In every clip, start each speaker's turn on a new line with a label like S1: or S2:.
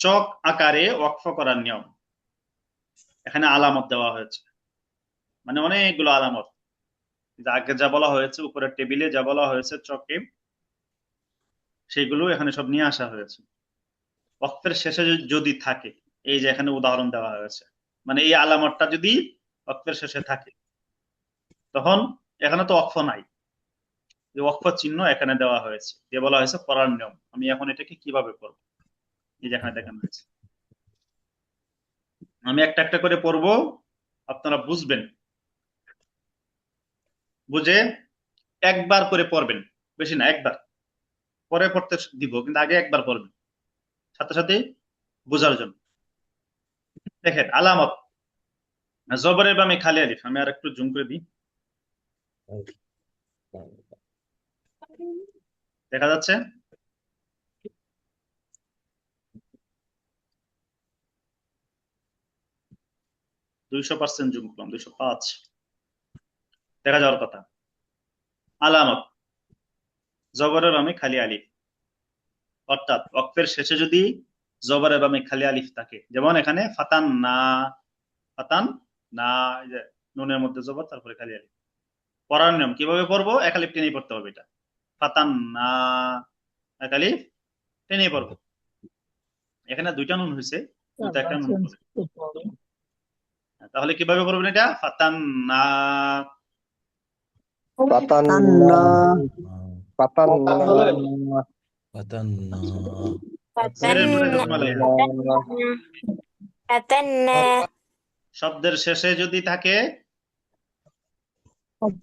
S1: চক আকারে ওয়াকফ করার নিয়ম। এখানে আলামত দেওয়া হয়েছে, মানে অনেকগুলো আলামত। আগে যা বলা হয়েছে উপরের টেবিলে, যা বলা হয়েছে চকে, সেগুলো এখানে সব নিয়ে আসা হয়েছে। ওয়াকফের শেষে যদি থাকে, এই যে এখানে উদাহরণ দেওয়া হয়েছে, মানে এই আলামতটা যদি ওয়াকফের শেষে থাকে, তখন এখানে তো ওয়াকফ নাই, যে ওয়াকফ চিহ্ন এখানে দেওয়া হয়েছে, যে বলা হয়েছে পড়ার নিয়ম। আমি এখন এটাকে কিভাবে করবো, এই যে এখানে দেখানো হয়েছে। আমি একটা একটা করে পড়বো, আপনারা বুঝবেন, বুঝে একবার করে পড়বেন, বেশি না, একবার পরে পড়তে দিব, কিন্তু আগে একবার পড়বেন, সাথে সাথে বোঝার জন্য। দেখেন আলামত, জবরের বামে খালি আলিফ, আমি আর একটু জুম করে দিই, দেখা যাচ্ছে? %200 জুম করলাম, 205 দেখা যাওয়ার কথা। আলামত, জবরের বামে খালি আলিফ, অর্থাৎ ওয়াকফের শেষে যদি জবরের বামে খালি আলিফ থাকে, যেমন এখানে ফাতান না, ফাতান না, এই যে নুনের মধ্যে জবর, তারপরে খালি আলিফ। পড়ার নিয়ম কিভাবে পড়বো, এক আলিফ টেনেই পড়তে হবে। এটা ফাতান না, এক আলিফ টেনেই পড়বো। এখানে দুইটা নুন হয়েছে, কিন্তু একটা নুন পড়ে। তাহলে কিভাবে পড়বেন এটা, ফাতান না,
S2: পাতান্না পাতান্না
S3: فتنا
S1: জেরের পরে
S4: فتنا
S1: জজমা লাইয়া।
S4: فتنا
S1: শব্দের শেষে যদি থাকে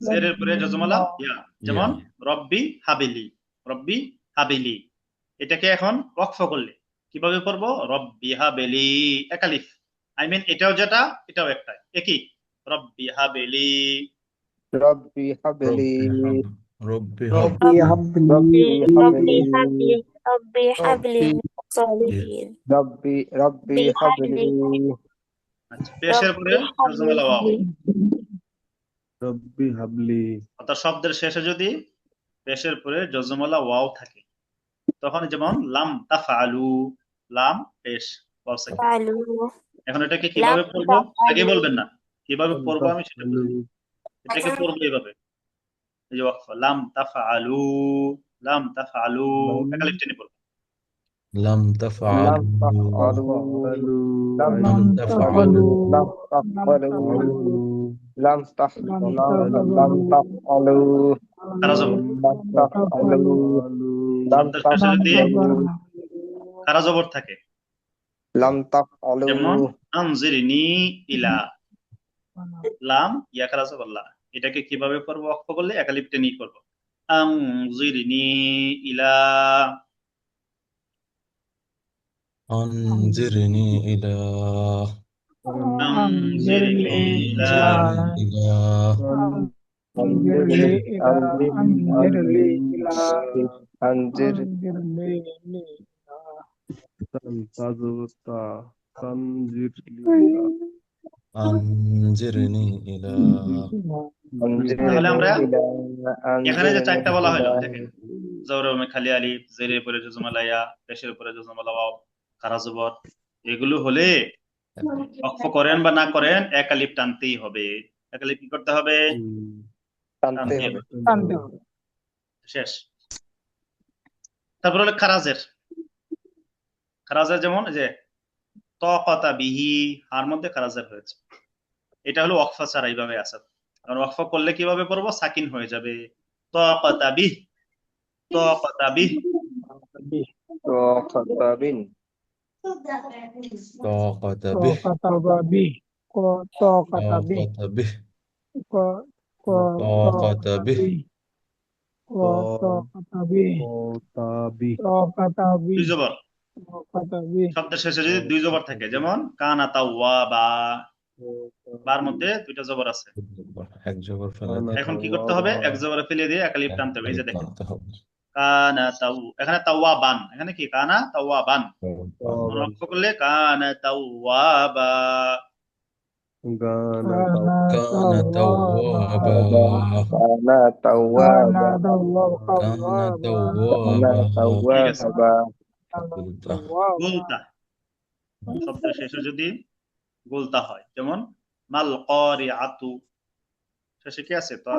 S1: জেরের পরে জজমালা ইয়া, যেমন রব্বি হাবিলি, রব্বি হাবিলি। এটাকে এখন ওয়াকফ করলে কিভাবে পড়বো, রব্বি হাবিলি, এক আলিফ। আই মিন এটাও যেটা, এটাও একটা, একই, রব্বি হাবিলি।
S2: রব্বি হাবলি
S3: ربي
S2: রব্বি
S3: هب
S2: হাবলি
S4: ربي حبلي من الصالحين
S2: রব্বি হাবলি
S1: আচ্ছা, পেশের পরে
S4: ربي حبلي
S1: জজমালা ওয়াও,
S2: রব্বি হাবলি
S1: অর্থাৎ শব্দের শেষে যদি পেশের পরে জজমালা ওয়াও থাকে, তখন যেমন লাম তাফআলু, লাম পেশ ওয়াও সাকিন।
S4: فعلوا
S1: এখন এটাকে
S4: لم
S1: কিভাবে পড়বো আগে
S4: تفعلوا
S1: বলবেন না, কিভাবে পড়বো আমি সেটা বলবো। এটাকে পড়বো এইভাবে, এই যে ওয়াকফ, লাম তাফআলু, লাম তাফআলু, এক আলিফ টেনে পড়বো।
S3: لم
S2: লাম
S3: تفعلوا
S2: তাফআলু লাম
S3: لم تفعلوا
S2: লাম তাফআলু লাম তাফআলু
S1: খারা জবর,
S2: লাম তাফআলু লাম
S1: শব্দের শেষে যদি
S2: তাফআলু
S1: খারা জবর থাকে,
S2: লাম তাফআলু
S1: যেমন আনজিরনি ইলা, লাম ইয়া খারা জবর লা। এটাকে কিভাবে পড়বো, ওয়াকফ করলে এক আলিফ টেনেই পড়বো, আনজিরনি ইলা,
S3: أنظرني إلى
S1: আনজিরনি ইলা।
S3: أنظرني إلى
S2: أنذر
S3: أنظرني إلى
S1: তাহলে আমরা
S2: أنذر
S1: এখানে যে চারটা বলা হলো, দেখেন জবরের মধ্যে খালি আলিফ, জেরের পরে জজমালা ইয়া, পেশের পরে জজমালা ওয়াও, খারা জবর, এগুলো হলে ওয়াকফ করেন বা না করেন এক আলিফ টানতেই হবে। এক আলিফ কি করতে হবে,
S2: টানতে
S1: টানতেই
S2: হবে
S1: হবে। শেষ। তারপর হলো খারাজের, খারাজের যেমন এই যে তকাতা বিহি, হার মধ্যে খারাজের হয়েছে, এটা হলো ওয়াকফা ছাড়া এইভাবে আছে। কারণ ওয়াকফা করলে কিভাবে পড়বো, সাকিন হয়ে যাবে, তকাতা বিহ, তকাতা বিহ।
S2: وخطابين
S3: طاقة به طاقة به طاقة به
S1: দুই জবর, শব্দের শেষে যদি দুই জবর থাকে, যেমন কানা তাওয়া বা, বার মধ্যে দুইটা জবর আছে।
S3: এক জবর ফেলে দিয়ে
S1: এখন কি করতে হবে, এক জবরে ফেলে দিয়ে এক আলিফ টানতে হবে। এই যে দেখেন
S3: টানতে হবে।
S1: কানা তাও, এখানে তাওয়া বান, এখানে কি কানা তাওয়া বান, লক্ষ্য করলে কানা তাওয়া বা,
S3: كان توابا
S2: أنا توابا
S3: كان
S2: أنا
S3: توابا
S1: ঠিক আছে।
S2: توابا
S1: গুলতা, শব্দের শেষে যদি গুলতা হয়, যেমন মাল ক্বারিআতু, শেষে কি আছে? তা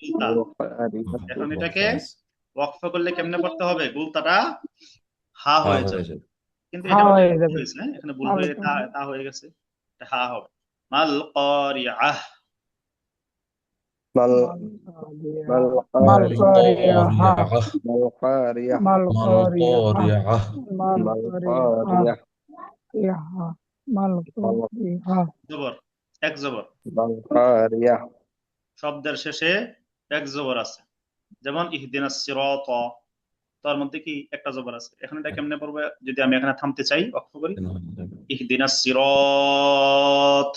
S1: গুলতা। এখন এটাকে ওয়াকফ করলে কেমনে পড়তে হবে? গুলতাটা হা
S3: হা
S1: হয়ে
S3: হয়ে
S1: যাবে,
S3: যাবে।
S1: কিন্তু
S5: হা
S1: এটা মধ্যে
S5: হয়ে
S1: ভুল
S5: যাবে।
S1: হয়েছে, হ্যাঁ? এখানে ভুল হয়ে তা তা হয়ে গেছে, এটা হা হবে। মাল ক্বারিআহ,
S2: মাল
S5: মাল
S2: কারিয়া
S5: কারিয়াহা,
S2: মাল কারিয়া
S5: মাল
S3: মাল
S5: কারিয়াহা,
S3: ক্বারিআহ,
S5: মাল
S2: মাল
S5: কারিয়াহা,
S2: কারিয়া
S5: ইয়াহা, মাল কারিয়াহা।
S1: জবর, এক জবর।
S2: মাল কারিয়া
S1: শব্দের শেষে এক জবর আছে, যেমন ইহদিনাস সিরাত, তার মধ্যে কি একটা জবর আছে। এখানে এটা কেমনে পড়বে? যদি আমি এখানে থামতে চাই, ওয়াকফ করি, ইহদিনাস সিরাত,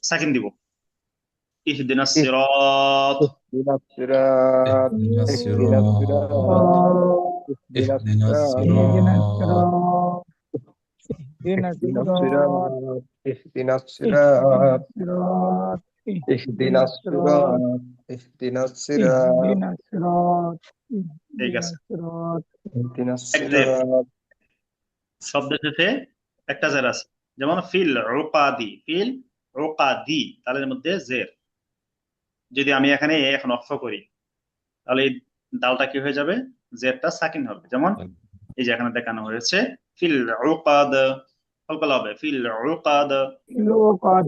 S1: সাকিন দিব, ইহদিনাস সিরাত।
S2: ইহদিনাস সিরাত
S3: ইহদিনাস
S2: ইহদিনাস সিরাত
S3: ইহদিনাস
S2: ইহদিনাস
S3: সিরাত,
S5: ইহদিনাস
S2: সিরাত
S5: সিরাত,
S2: ইহদিনাস
S5: ইহদিনাস
S2: সিরাত
S5: সিরাত,
S2: ইহদিনাস
S5: ইহদিনাস
S2: সিরাত ইহদিনাস সিরাত
S5: ইহদিনাস সিরাত,
S1: ঠিক আছে,
S5: ইহদিনাস সিরাত।
S2: ইহদিনাস
S1: এক জের।
S2: সিরাত
S1: শব্দের শেষে একটা জের আছে, যেমন ফিল উকাদি, ফিল উকাদি, তালের মধ্যে জের। যদি আমি এখানে এখন অক্ষ করি, তাহলে এই দালটা কি হয়ে যাবে? জেরটা সাকিন হবে। যেমন এই যে এখানে দেখানো হয়েছে ফিল উকাদ, কলকলা হবে ফিল উকাদ।
S5: ফিল উকাদ,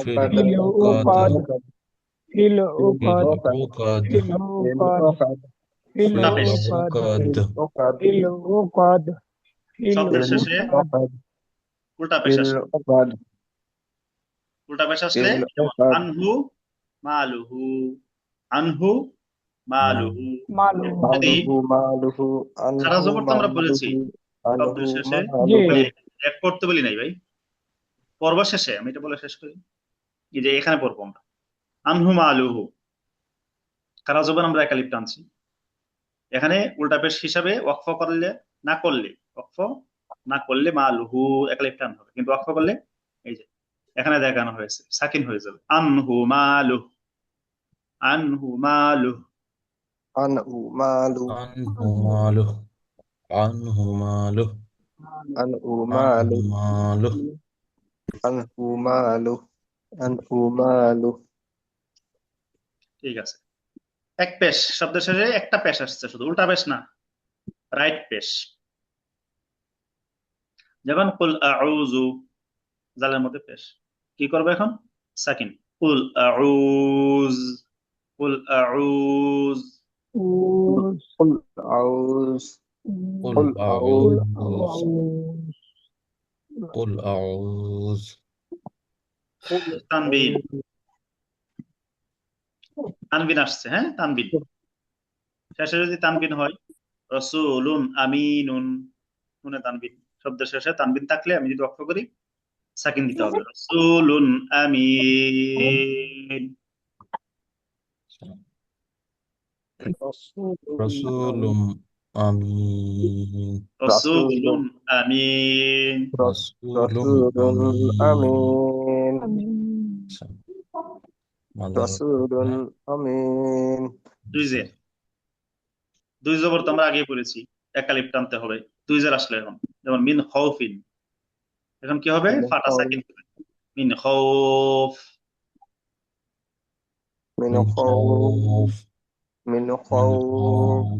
S3: ফিল
S5: ফিল
S3: উকাদ,
S5: উকাদ, ফিল
S3: ফিল
S5: উকাদ,
S3: উকাদ,
S5: ফিল উকাদ, ফিল
S1: উল্টা পেশ।
S5: উকাদ,
S3: উকাদ,
S5: ফিল উকাদ, ফিল
S1: শব্দের শেষে
S5: উকাদ।
S1: উল্টা পেশ আসে।
S2: উকাদ
S1: উল্টা পেশ আসলে যেমন আনহু মালুহু, আনহু মালুহু।
S5: মালুহু,
S1: যদি
S2: মালুহু
S1: খারা
S2: আনহু
S1: জবর তো আমরা বলেছি,
S2: মালুহু
S1: শব্দের শেষে
S5: জি,
S1: বলি, এক করতে বলি নাই ভাই, পর্ব শেষে আমি এটা বলে শেষ করি। এই যে এখানে পড়বো আমরা আনহু মালুহু, খারা জবর আমরা একালিপ টানছি। এখানে উল্টা পেশ হিসাবে ওয়াকফ করলে, না করলে, ওয়াকফ না করলে মালুহু একালিপ টান হবে, কিন্তু ওয়াকফ করলে এই যে এখানে দেখানো হয়েছে সাকিন হয়ে যাবে, আনহু মালুহ, আনহু মালুহ।
S2: আনহু মালু
S3: আনহু মালুহ, আনহু মালুহ,
S2: আনহু
S3: আনহু
S2: মালু
S3: মালুহ।
S2: আনহু মালু আনহু মালু
S1: ঠিক আছে, এক পেশ, শব্দের শেষে একটা পেশ আসছে, শুধু উল্টা পেশ না, রাইট পেশ। যেমন কুল আউযু, জালের মধ্যে পেশ, কি করবে এখন? সাকিন, কুল আউজ, কুল আউজ।
S5: উস,
S2: কুল আউজ
S3: قل
S2: কুল আউজ
S3: أعوذ قل أعوذ
S1: তানবিন, তানবিন আসছে, হ্যাঁ তানবিন, শেষে যদি তানবিন হয়, রসুলুন আমিনুন, নুনে তানবিন, শব্দের শেষে তানবিন থাকলে আমি যদি অক্ষ করি, সাকিন দিতে হবে, রসুলুন আমিন,
S3: رسول أمين
S1: রসুলুন আমিন।
S3: رسول
S2: রাসূলুন
S3: أمين
S2: আমিন
S3: ماذا
S2: রাসূলুন আমিন
S1: দুই জের, দুই জবর তো আমরা আগে পড়েছি, একালিপ টানতে হবে, দুই জের আসলে এখন, যেমন মিন খাউফিন, এখন কি হবে? ফাটা সাকিন হবে, মিন খাউফ।
S2: মিন
S3: من
S2: খাউফ
S3: خوف
S2: মিন
S3: من
S2: খাউফ
S3: خوف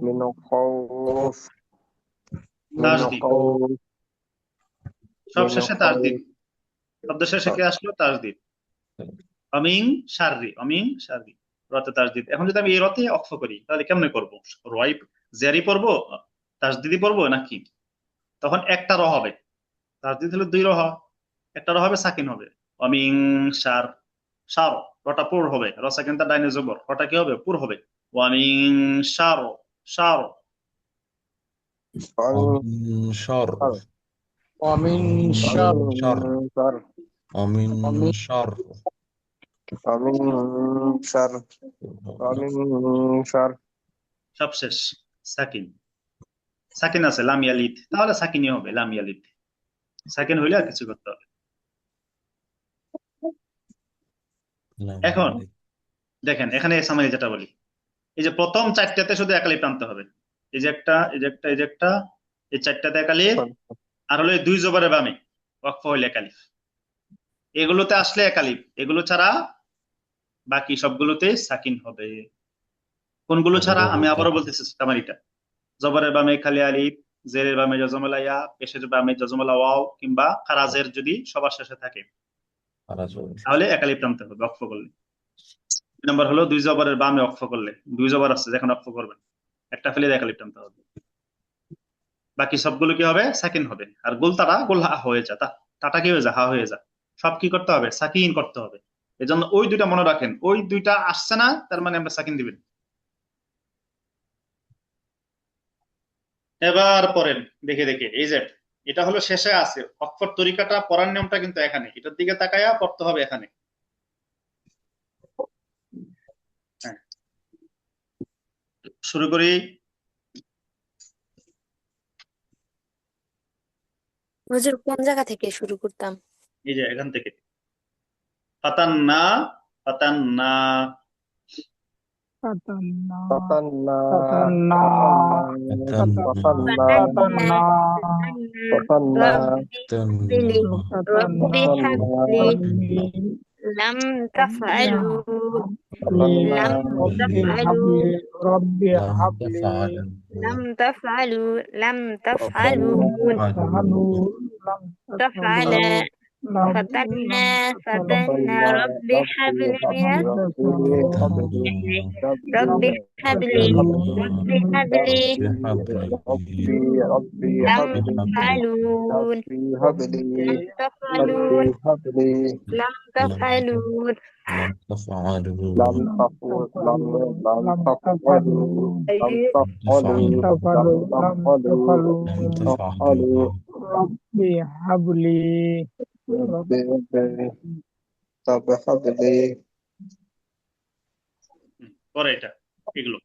S2: মিন খাউফ মিন
S1: তাসদিদ,
S2: খাউফ
S1: সব
S2: মিন
S1: শেষে
S2: খাউফ
S1: তাসদিদ, শব্দ শেষে কি আসলো? তাসদিদ। অমিং শাররি, অমিং শাররি, রতে তাসদিদ। এখন যদি আমি এই রতে অক্ষ করি, তাহলে কেমনে করবো? রয় জেরি পড়বো, তাসদিদি পড়বো নাকি? তখন একটা র হবে, তাসদিদ হলে দুই র হয়, একটা র হবে সাকিন হবে, অমিং শার, শার, রটা পুর হবে, র সাকিনটা ডাইনে জবর, রটা কি হবে? পুর হবে, ওয়ামিং শার, শার।
S3: ومن شر
S5: ومن
S3: ومن
S5: شر
S3: شر ومن شر
S2: আমিন শার আমিন শার
S1: সব শেষ সাকিন, সাকিন আছে লাম ইয়ালিদ, তাহলে সাকিনই হবে, লাম ইয়ালিদ, সাকিন হইলে আর কিছু করতে হবে। এখন দেখেন এখানে সামারি যেটা বলি, এই যে প্রথম চারটাতে শুধু একালিপ টানতে হবে, এই যে একটা, এই যে একটা, এই যে একটা, এই চারটাতে একালিপ, আর হলো এই দুই জবরের বামে ওয়াকফ হইলে এক আলিফ। এগুলোতে আসলে এক আলিফ, এগুলো ছাড়া বাকি সবগুলোতে সাকিন হবে। কোনগুলো ছাড়া আমি আবারও বলতেছি তামারিটা। জবরের বামে খালি আলিফ, জেরের বামে জজমলা ইয়া, পেশের বামে জজমলা ওয়াও, কিংবা খারাজের যদি সবার শেষে থাকে তাহলে এক আলিফ টানতে হবে ওয়াকফ করলে। দুই নম্বর হলো দুই জবরের বামে ওয়াকফ করলে, দুই জবর আছে যখন ওয়াকফ করবেন একটা ফেলে এক আলিফ টানতে হবে। বাকি সবগুলো কি হবে? সাকিন হবে। আর গোলতাটা গোল হা হয়ে যায়, টাটা কি হয়ে যায়? হা হয়ে যায়। সব কি করতে হবে? সাকিন করতে হবে। এজন্য ওই দুইটা মনে রাখেন, ওই দুইটা আসছে না তার মানে আমরা সাকিন দিবেন। এবার পড়েন দেখে দেখে। এই যে এটা হলো শেষে আছে, অক্ষর তরিকাটা পড়ার নিয়মটা কিন্তু এখানে, এটার দিকে তাকায়া পড়তে হবে এখানে। হ্যাঁ, শুরু করি।
S4: হুজুর কোন জায়গা থেকে শুরু করতাম?
S1: এই যে এখান থেকে ফাতান্না, ফাতান্না,
S5: fatanna,
S2: fatanna,
S5: fatanna,
S2: fatanna,
S5: fatanna,
S2: fatanna,
S4: ربي
S5: fatanna,
S4: حبلي
S5: rabbi,
S4: لم تفعلوا
S2: fatanna,
S5: rabbi
S4: تفعلوا
S5: habli, rabbi habli,
S4: لم تفعلوا لم تفعلوا
S5: tafhalu, lam
S4: تفعل
S5: tafhalu, lam
S4: فتنا
S5: tafhalu,
S4: ربي حبل من
S2: rabbi, habli,
S4: ربي حبلي ربي حبلي
S2: rabbi,
S4: لم
S2: habli,
S4: تفعلون
S2: rabbi, habli,
S4: لم تفعلون
S2: rabbi, habli,
S4: لم تفعلون
S2: lam tafur, lam tafwalu, lam tafwalu, lam tafwalu, tafwalu,
S5: rabbi habli,
S2: rabbi, rabbi, habli,
S1: পরে এটা এগুলো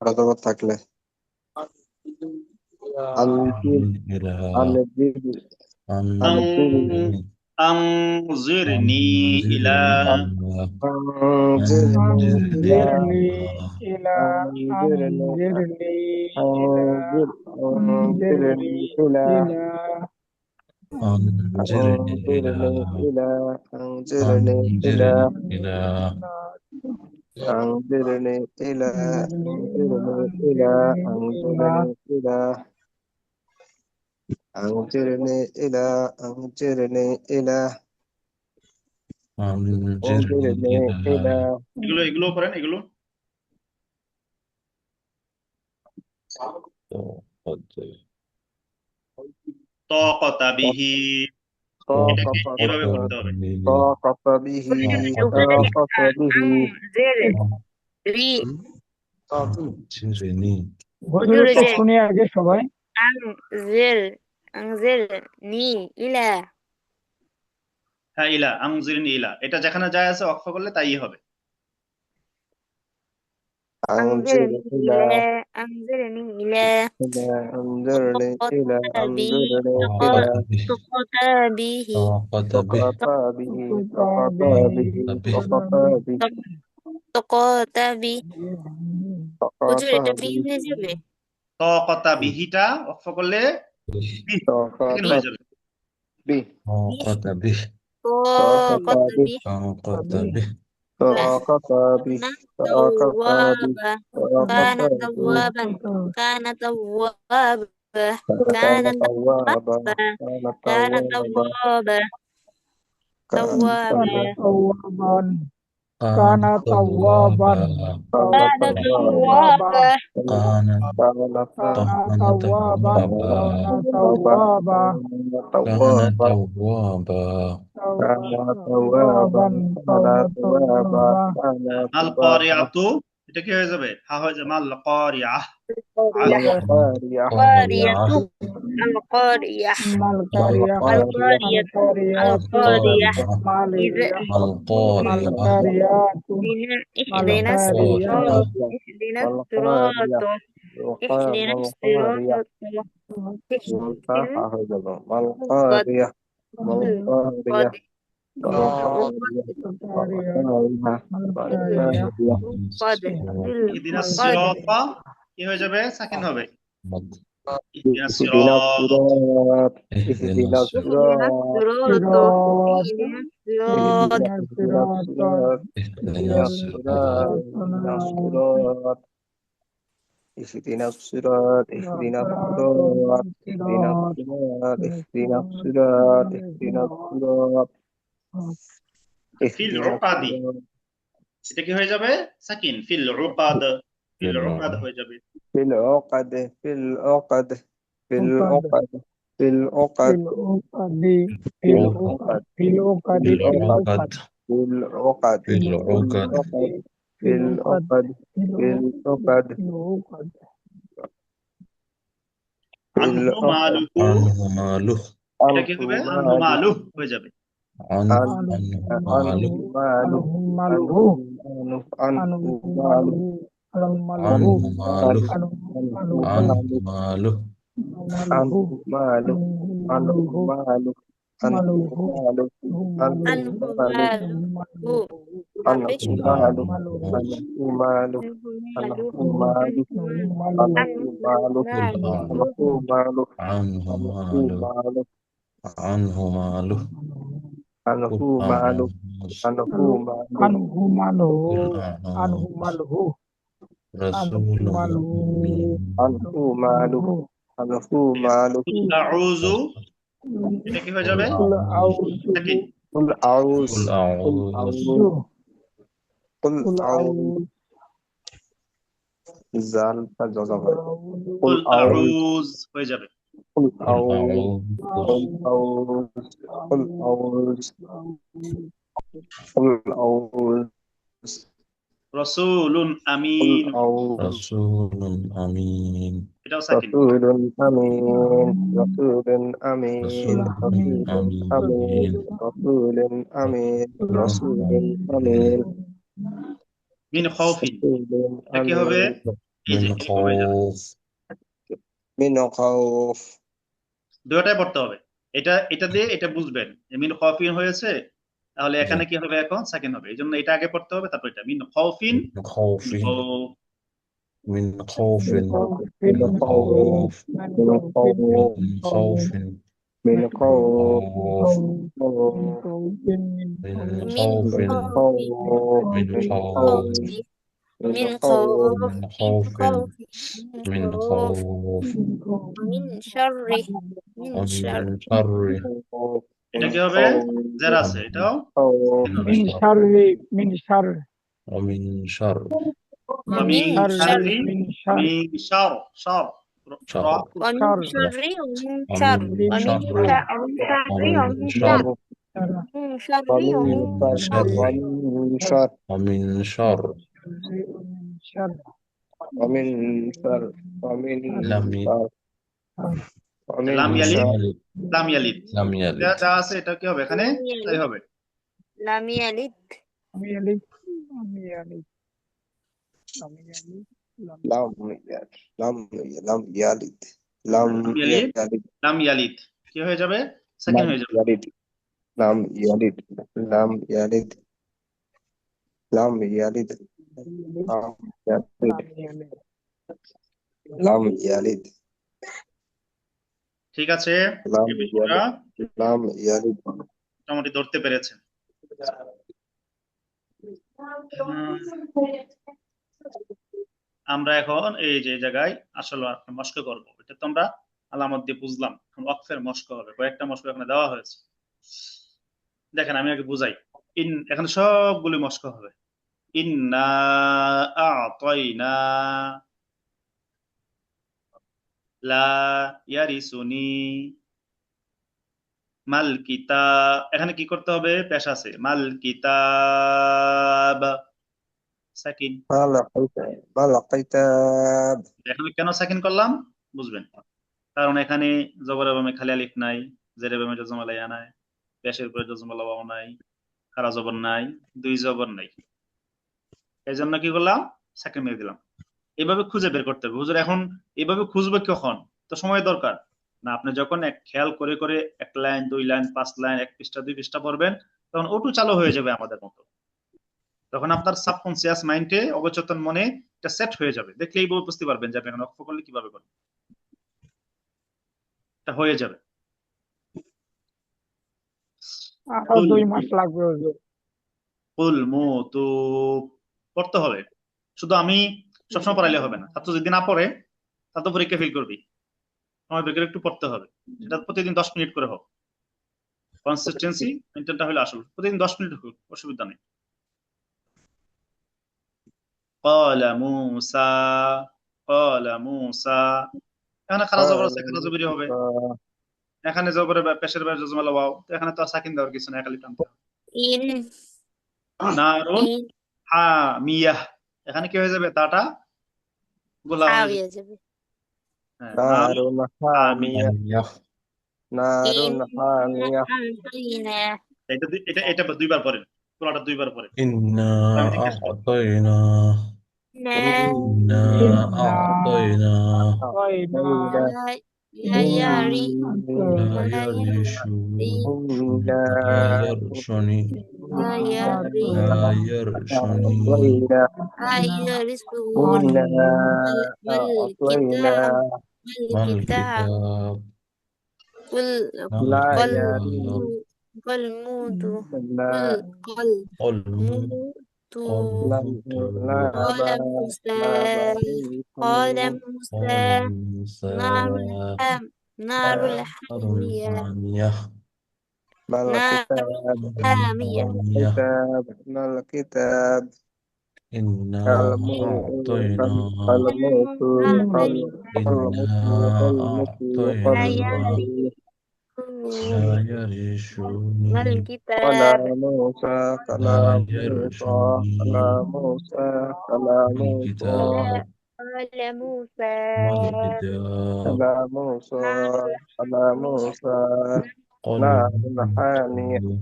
S2: আরো থাকলে Anjir Anjir Anjir
S1: أنظرني إلى
S2: أنظرني
S5: anzirni ila, anzirni ila, anzirni ila,
S2: أنظرني إلى أنظرني إلى أنظرني إلى أنظرني إلى
S1: এগুলো এগুলো করেন এগুলো। طاقة به এটাকে এভাবে করতে হবে।
S2: طاقة به طاقة به
S4: أنظرني
S5: হুজুর তো শুনি আগে সবাই।
S4: أنظرني إلى
S1: হ্যাঁ, ইলা, আনজিরনি ইলা, এটা যেখানে যায় আছে ওয়াকফ করলে তাই হবে।
S2: أنظرني إلى
S4: أنظرني إلى
S2: أنظرني إلى
S4: سقط به سقط به হুজুর এটা বি হয়ে যাবে।
S1: তকতা বিহিটা ওয়াকফ করলে সাকিন হয়ে যাবে।
S4: طاقت به كان توابا كان توابا كان توابا كان توابا توابا
S5: kana tawwaban,
S4: كان توابا
S5: kana tawwaban,
S1: আল কারিয়াতু এটা কি হয়ে যাবে? হা হয়ে যাবে আল কারিয়া।
S4: القارية القارية اهدنا الصراط
S1: ইহদিনাস সিরাতা কি হয়ে যাবে? সাকিন হবে। ইহদিনাস
S2: اهدنا
S1: সিরাত
S2: الصراط اهدنا
S3: اهدنا الصراط
S2: الصراط
S5: اهدنا
S2: اهدنا
S5: الصراط
S2: الصراط اهدنا الصراط اهدنا الصراط اهدنا الصراط اهدنا الصراط اهدنا الصراط
S1: ফিল
S2: اهدنا
S1: উকাদি,
S2: الصراط
S1: এটা কি হয়ে যাবে? সাকিন, ফিল উকাদ, ফিল উকাদ
S3: بالعقد
S1: হয়ে যাবে।
S2: في العقد في العقد في
S5: عقد
S2: العقد في
S5: في
S2: العقد
S5: العقد في
S3: عقد
S5: العقد في العقد
S2: في
S5: في
S2: العقد
S5: العقد
S3: بالعقد
S2: في العقد
S3: في
S5: في
S2: في
S3: العقد
S2: العقد
S5: في
S2: في
S5: العقد
S2: العقد
S5: في
S2: في
S5: العقد
S2: العقد
S5: في العقد
S2: في
S1: আনহু
S2: العقد
S1: মালুহু,
S3: عنه ماله
S1: এটা কি
S2: عنه
S1: হবে? আনহু
S2: ماله
S1: মালুহ হয়ে যাবে।
S3: عنه
S2: عنه
S3: عنه
S2: عنه
S3: ماله
S2: ماله
S5: عنه
S2: عنه
S5: ماله
S2: عنه
S5: عنه
S2: عنه ماله
S5: ماله عنه ماله
S3: عنه
S2: عنه
S3: ماله
S2: ماله
S5: عنه
S2: عنه
S3: عنه
S5: ماله
S3: ماله
S5: ماله
S2: عنه ماله عنه
S5: ماله
S2: ماله عنه
S5: ماله
S2: ماله عنه
S5: ماله
S4: عنه
S2: ماله
S4: ماله
S2: عنه
S4: habis
S2: ماله
S5: ماله
S2: عنه ماله
S4: عنه
S2: عنه
S4: ماله
S2: ماله
S5: ماله
S2: عنه ماله
S3: قل عنه
S2: عنه ماله
S3: عنه
S2: عنه
S3: ماله
S2: ماله
S3: عنه ماله
S2: عنه
S3: قل
S2: ماله
S3: أعوذ
S2: عنه ماله
S5: عنه ماله
S3: قل
S5: عنه
S3: أعوذ
S5: ماله عنه
S3: رسول
S5: ماله
S3: من
S2: عنه ماله عنه ماله
S1: কুল আউযু, এটা কি হয়ে
S3: قل
S1: যাবে?
S5: قل
S3: أعوذ
S5: أعوذ
S1: সাকিন,
S2: قل أعوذ
S3: قل
S2: قل
S3: أعوذ
S2: أعوذ قل
S5: قل
S2: أعوذ
S5: أعوذ
S2: زال فجزم
S5: قل
S1: কুল
S2: قل أعوذ
S1: আউয হয়ে যাবে।
S2: قل
S3: قل
S2: أعوذ
S3: أعوذ
S2: قل أعوذ قل أعوذ
S1: রাসূলুন
S2: قل
S1: আমিন,
S2: أعوذ
S3: رسول أمين
S1: এটাও সাকিন।
S2: رسول أمين رسول أمين
S3: رسول
S2: رسول أمين
S3: أمين
S2: رسول أمين رسول أمين
S1: মিন খাউফিন,
S2: رسول
S1: এটা কি হবে?
S2: أمين
S1: এই যে
S3: من
S1: এই হয়ে যাবে,
S3: خوف
S2: من خوف
S1: দুটোটাই পড়তে হবে। এটা দিয়ে এটা বুঝবেন যে মিন খাউফিন হয়েছে, তাহলে এখানে কি হবে? এখন সাকিন হবে, এই জন্য এটা আগে পড়তে হবে, তারপর এটা মিন খাউফিন,
S3: من خوف
S1: খাউফ।
S3: من خوف
S2: من
S3: من
S2: خوف
S3: خوف
S2: من خوف
S3: من خوف
S2: من خوف
S3: خوف من
S4: من
S3: خوف
S4: خوف
S3: من
S4: من
S3: خوف
S4: خوف من
S3: من
S4: خوف
S3: خوف
S4: من
S3: من
S4: خوف
S3: خوف
S4: ومن شر من شر
S3: ومن شر
S1: এটা কি হবে? যারা আছে এটাও
S5: من شر من شر
S3: ومن شر
S1: ومن
S4: ومن
S1: شر
S4: شر
S5: من شر
S1: من شر شر
S3: شر
S1: را
S4: ومن
S5: شر
S4: شر ومن شر
S3: ومن
S4: ومن
S3: شر
S4: شر
S3: ومن
S4: ومن
S3: شر
S4: شر من شر
S2: ومن
S3: ومن
S2: شر
S3: شر
S2: ومن شر
S3: ومن شر
S5: من شر
S2: ومن شر ومن
S3: لم
S2: شر ومن
S1: লাম ইয়ালিদ,
S2: شر
S3: يلد
S1: লাম ইয়ালিদ,
S3: لم
S1: যা
S3: يلد
S1: যা আছে এটা কি হবে? এখানে তাই হবে।
S4: لم يلد
S5: لم يلد لم يلد لم يلد
S2: لم يلد لم يلد لم
S1: يلد.
S2: يلد
S1: লাম ইয়ালিদ কি হয়ে যাবে? সেকেন্ড
S2: لم
S1: হয়ে যাবে।
S2: يلد لم يلد لم يلد لم يلد لم يلد لم يلد
S1: ঠিক আছে,
S2: لم
S1: এই বিষয়টা
S2: يلد لم يلد
S1: মোটামুটি ধরতে পেরেছেন। আমরা এখন এই যে জায়গায় আসলে মস্ক করবো, এটা তো আমরা আলামত দিয়ে বুঝলাম। এখন ওয়াকফের মস্ক হবে, কয়েকটা মস্ক এখানে দেওয়া হয়েছে। দেখেন আমি আগে বুঝাই। এখানে সবগুলি মস্ক হবে। ইন্না আ'তাইনা লা ইয়ারিসুনি মাল কিতাব, এখানে কি করতে হবে? পেশ আছে মাল কিতাব, সাকিন।
S2: ما الكتاب
S1: এখানে কেন সাকিন করলাম বুঝবেন, কারণ এখানে জবরের বামে খালি আলিফ নাই, জেরের বামে জজম আলাইয়া নাই, পেশের উপরে জজম আলা ওয়াও নাই, খারা জবর নাই, দুই জবর নাই, এই জন্য কি করলাম? সাকিন মেরে দিলাম। এভাবে খুঁজে বের করতে হবে। হুজুর এখন এভাবে খুঁজবে কখন? তো সময় দরকার না। আপনি যখন এক খেয়াল করে করে এক লাইন, দুই লাইন, 5 লাইন, এক পৃষ্ঠা, 2 পৃষ্ঠা পড়বেন, তখন ওটু চালু হয়ে যাবে আমাদের মতো। তখন আপনার সাবকনসিয়াস মাইন্ডে, অবচেতন মনে এটা সেট হয়ে যাবে। দেখলেই বুঝতে পারবেন যে আপনি এখন অক্ষ করলে কিভাবে করবেন। এটা হয়ে যাবে।
S5: আরো 2 মাস লাগবে হুজুর।
S1: কুল মুতু পড়তে হবে। শুধু আমি সবসময় পড়াইলে হবে না, ছাত্র যদি না পড়ে তা তো পরীক্ষা ফেল করবি। সময় বের করে একটু পড়তে হবে, সেটা প্রতিদিন 10 মিনিট করে হোক। কনসিস্টেন্সি মেনটেনটা হলে আসল, প্রতিদিন 10 মিনিট হোক, অসুবিধা নেই। ক্বালা মূসা, ক্বালা মূসা, এখানে খারা জবর
S2: قال
S1: আছে, খারা জবরি হবে।
S2: موسى
S1: এখানে জবরে পেশের বাইরে জজমালা ওয়াও, তো এখানে তো আর সাকিন দেওয়ার কিছু নাই, খালি টানতে হবে।
S4: ইন
S1: নারুন
S4: ইন
S1: হামিয়াহ, এখানে কি হয়ে যাবে, তাটা গোলা হয়ে যাবে।
S4: হাওয়া যাবে।
S1: হ্যাঁ,
S2: نار
S1: নারুন হামিয়াহ।
S2: حامية نار
S4: ইন
S2: حامية
S4: আনতাইনা
S1: এটা দুইবার পড়েন, গোলাটা দুইবার পড়েন।
S3: إنا
S1: আমি জিজ্ঞেস করবো।
S3: أعطينا
S4: না
S3: إنا
S5: إنا
S3: أعطينا
S5: أعطينا
S4: لا لا يري
S3: لا
S4: لا
S3: يرشني
S2: إنا
S3: لا يرشني
S4: لا يري
S3: لا يرشني
S2: أعطينا
S4: لا يرثه
S2: إنا أعطينا
S3: ما
S4: الكتاب
S3: الكتاب
S4: قل
S3: ما
S2: لا
S4: قل
S3: الكتاب
S4: قل موت
S2: لا
S4: قل
S3: قل
S4: موت
S2: لا لا
S4: قال
S2: لا
S4: موسى قال
S2: لا
S4: موسى
S3: قال موسى
S4: نار الحام نار
S3: نار
S4: الحامية
S3: حامية
S2: ما
S4: نار
S2: الكتاب
S4: حامية
S3: حامية
S2: الكتاب ما الكتاب
S3: إنا أعطينا
S2: الموت
S3: إنا
S4: لا
S3: أعطينا لا يرشني
S2: قال
S4: والكتاب
S2: موسى
S3: لا
S2: كلام موسى
S3: يرشني
S2: كلام موسى كلام
S3: ما
S2: موسى
S3: الكتاب
S4: قال موسى
S3: ما الكتاب
S2: كلام موسى كلام موسى
S3: قل
S2: نار حامية
S3: موتوا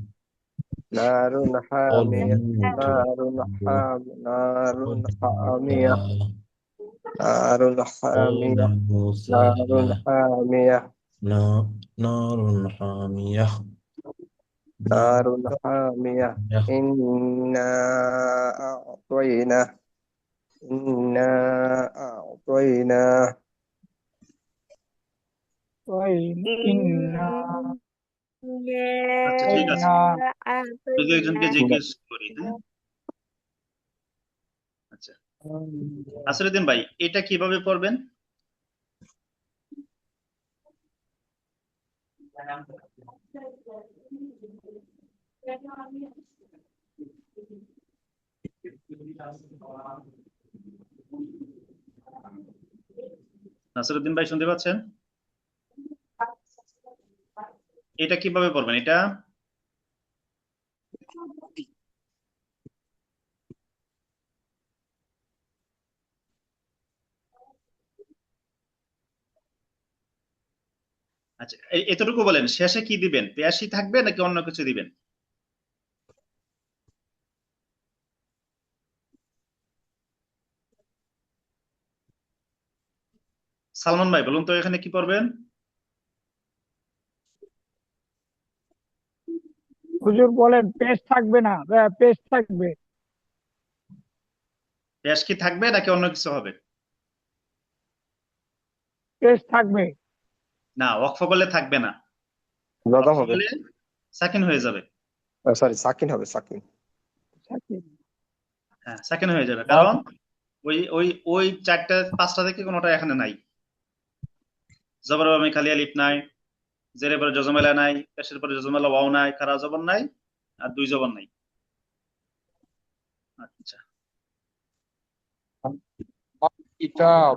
S2: نار
S3: قل
S2: حامية
S3: موتوا
S2: نار حامية نار
S3: قل
S2: حامية
S3: موسى
S2: نار
S3: قال
S2: حامية
S3: موسى
S2: نار حامية
S3: نار حامية
S2: نار
S3: نار
S2: حامية
S3: حامية
S2: إنا أعطينا إنا أعطينا
S5: إنا
S1: আচ্ছা ঠিক আছে, যদি একজনকে জিজ্ঞেস করি। হ্যাঁ, আচ্ছা আসিরুদ্দিন ভাই, এটা কিভাবে পড়বেন? নাসিরুদ্দিন ভাই শুনতে পাচ্ছেন? এটা কিভাবে পড়বেন এটা? আচ্ছা এতটুকু বলেন, শেষে কি দিবেন, পেয়াসি থাকবে নাকি অন্য কিছু দিবেন? সালমান ভাই বলুন তো, এখানে কি পড়বেন?
S5: হুজুর বলেন পেস্ট থাকবে না, পেস্ট থাকবে।
S1: পেশ কি থাকবে নাকি অন্য কিছু হবে?
S5: পেস্ট থাকবে।
S1: না, ওয়াকফ করলে থাকবে না,
S2: জজম
S1: ওয়াকফ
S2: হবে
S1: করলে সাকিন হয়ে যাবে।
S2: সরি সাকিন হবে সাকিন
S1: হ্যাঁ সাকিন হয়ে যাবে, কারণ ওই ওই ওই চারটা পাঁচটা থেকে কোনোটা এখানে নাই। জবর আমি খালি আলিফ নাই, জেরের পরে জজমেলা নাই, পেশের পরে জজমেলা ওয়াও নাই, খারা জবর নাই, আর দুই জবর নাই। আচ্ছা
S2: কিতাব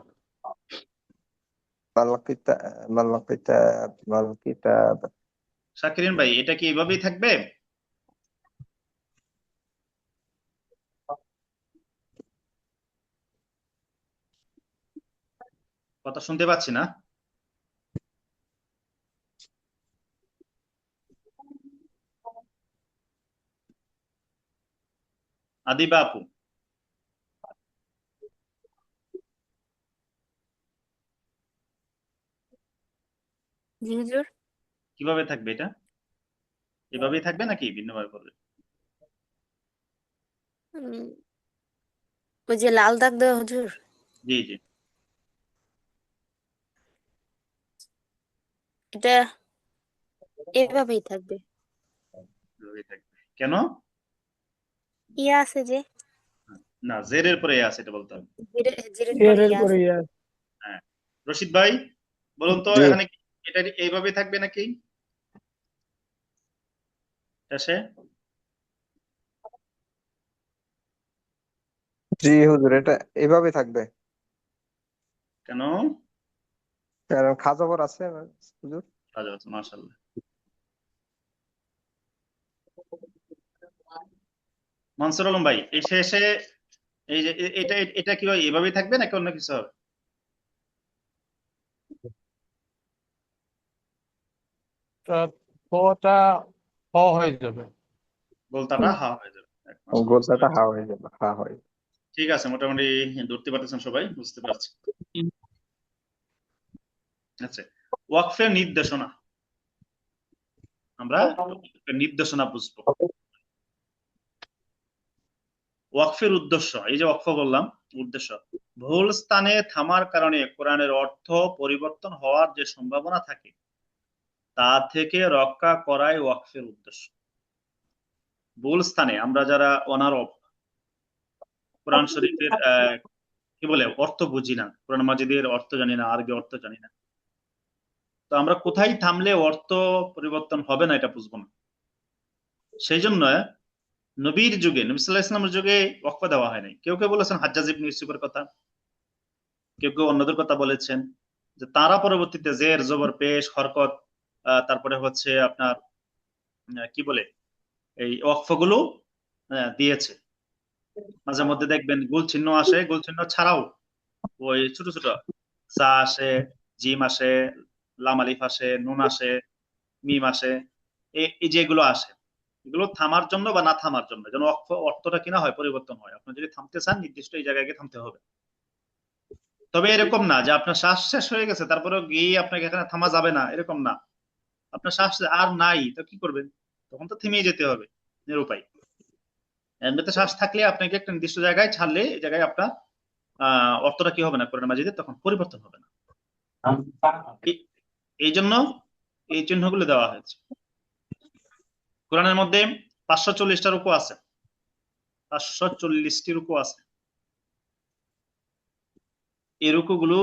S2: মাল কিতাব মাল কিতাব মাল কিতাব
S1: শাকিরিন ভাই, এটা কি এভাবেই থাকবে? কথা শুনতে পাচ্ছি না। আদিবা আপু,
S4: জি হুজুর।
S1: কিভাবে থাকবে এটা? এভাবেই থাকবে নাকি ভিন্নভাবে পড়বে?
S4: উম, ওই যে লাল দাগ দেওয়া হুজুর।
S1: জি জি।
S4: এটা এভাবেই থাকবে।
S1: এভাবেই থাকবে। কেন?
S4: ইয়া আছে যে,
S1: না, জেরের পরে আছে, এটা বলতে হবে।
S4: জিরের পরে
S5: এর
S4: ইয়া
S5: পরে
S4: আছে।
S5: ইয়া।
S1: হ্যাঁ, রশিদ ভাই বলুন তো,
S2: জি
S1: এখানে এটা এইভাবে থাকবে নাকি শেষে?
S2: জি হুজুর, এটা এভাবে থাকবে,
S1: কেন?
S2: কারণ খাজাবর আছে না, হুজুর।
S1: মাশাআল্লাহ। মনসুর আলম ভাই, এই শেষে এই যে এটা এটা কি হয়, এভাবেই থাকবে নাকি অন্য কিছু হবে?
S5: তা ফটা হ হয়ে যাবে।
S1: গোলতাটা হা হয়ে যাবে। মাশাআল্লাহ, বুঝতে
S2: গোলটাটা
S1: পারছি।
S2: হা হয়ে যাবে, হা হয়।
S1: ঠিক আছে, মোটামুটি ধরতে পারতেছেন সবাই, বুঝতে পারছি। আচ্ছা, ওয়াকফের নির্দেশনা, আমরা একটু নির্দেশনা বুঝবো। ওয়াকফের উদ্দেশ্য, এই যে ওয়াকফ বললাম, উদ্দেশ্য ভুল স্থানে থামার কারণে কোরআনের অর্থ পরিবর্তন হওয়ার যে সম্ভাবনা থাকে তা থেকে রক্ষা করাই ওয়াকফের উদ্দেশ্য। ভুল স্থানে আমরা যারা অনারব, কোরআন শরীফের কি বলে অর্থ বুঝি না, কোরআন মাজিদের অর্থ জানি না, আরবি অর্থ জানি না, তো আমরা কোথায় থামলে অর্থ পরিবর্তন হবে না এটা বুঝবো না। সেই জন্য নবীর যুগে, নবী সাল্লাল্লাহু আলাইহি ওয়াসাল্লামের যুগে ওয়াকফ দেওয়া হয়নি। কেউ কেউ বলেছেন হাজ্জাজ ইবনে ইউসুফের কথা, কেউ কেউ অন্যদের কথা বলেছেন, যে তারা পরবর্তীতে জের জবর পেশ হরকত, তারপরে হচ্ছে আপনার কি বলে এই ওয়াকফ গুলো দিয়েছে। মাঝে মধ্যে দেখবেন গোল চিহ্ন আসে, গোল চিহ্ন ছাড়াও ওই ছোট ছোট জা আসে, জিম আসে, লাম আলিফ আসে, নুন আসে, মিম আসে, এই যে এগুলো আসে, এগুলো থামার জন্য বা না থামার জন্য, যেন অর্থটা কিনা হয়, পরিবর্তন হয়। আপনি যদি থামতে চান নির্দিষ্ট এই জায়গায় গিয়ে থামতে হবে। তবে এরকম না যে আপনার শ্বাস শেষ হয়ে গেছে তারপরে গিয়ে আপনাকে এখানে থামা যাবে না, এরকম না। আপনার শ্বাস আর নাই তো কি করবেন, তখন তো থেমে যেতে হবে, নিরুপায়। এমনিতে শ্বাস থাকলে আপনাকে একটা নির্দিষ্ট জায়গায় ছাড়লে এই জায়গায় আপনার অর্থটা কি হবে না, কোরআন মাজিদে তখন পরিবর্তন হবে না। এই এই জন্য এই চিহ্নগুলো দেওয়া হয়েছে। কোরআনের মধ্যে 540টা রুকু আছে, 540টি রুকু আছে। এই রুকুগুলো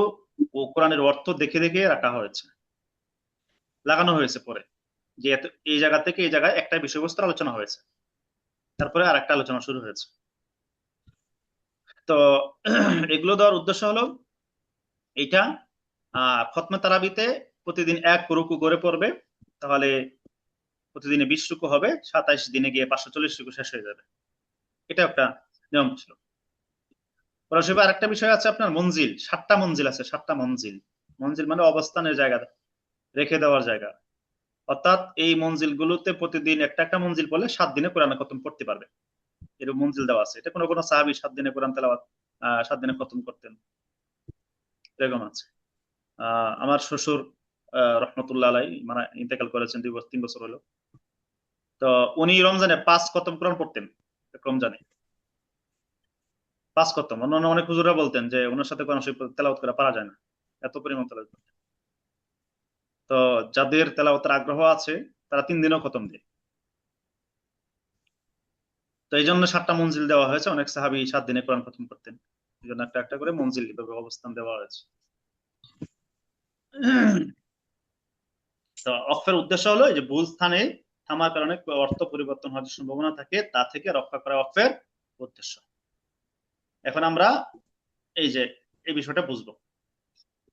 S1: ও কোরআনের অর্থ দেখে দেখে রাখা হয়েছে, লাগানো হয়েছে পরে, যে এই জায়গা থেকে এই জায়গায় একটা বিষয়বস্তুর আলোচনা হয়েছে, তারপরে আর একটা আলোচনা শুরু হয়েছে। তো এগুলো দেওয়ার উদ্দেশ্য হলো এইটা, খতমে তারাবিতে প্রতিদিন এক রুকু করে পড়বে, তাহলে প্রতিদিনে 20 রুকু হবে, 27 দিনে গিয়ে 540 রুকু শেষ হয়ে যাবে। এটা একটা নিয়ম ছিল। পরশিবা আরেকটা বিষয় আছে আপনার মঞ্জিল, 7টা মঞ্জিল আছে, 7টা মঞ্জিল। মঞ্জিল মানে অবস্থানের জায়গা, রেখে দেওয়ার জায়গা। অর্থাৎ এই মঞ্জিল গুলোতে প্রতিদিন একটা একটা মঞ্জিল পড়লে 7 দিনে কোরআন খতম করতে পারবে, এরকম মঞ্জিল দেওয়া আছে। এটা কোনো কোনো সাহাবী 7 দিনে কোরআন তেলাওয়াত 7 দিনে খতম করতেন, এরকম আছে। আমার শ্বশুর রহমতুল্লাহ আলাই মানে ইন্তেকাল করেছেন 3 বছর হলো। তো উনি রমজানে 5 খতম কোরআন পড়তেন, রমজানে 5 খতম। অন্যান্য অনেক হুজুরা বলতেন যে ওনার সাথে কোরআন শরীফ তেলাওয়াত করা পারা যায় না, এত পরিমাণ তেলাওয়াত করতেন। তো যাদের তেলাওয়াতের আগ্রহ আছে তারা 3 দিনেও খতম দেয়। তো এই জন্য 7টা মঞ্জিল দেওয়া হয়েছে, অনেক সাহাবী 7 দিনে কোরআন খতম করতেন, এই জন্য একটা একটা করে মঞ্জিল অবস্থান দেওয়া হয়েছে। তো ওয়াকফের উদ্দেশ্য হলো এই যে ভুল স্থানে থামার কারণে অর্থ পরিবর্তন হওয়ার সম্ভাবনা থাকে তা থেকে রক্ষা করা ওয়াকফের উদ্দেশ্য। এখন আমরা এই যে এই বিষয়টা বুঝবো।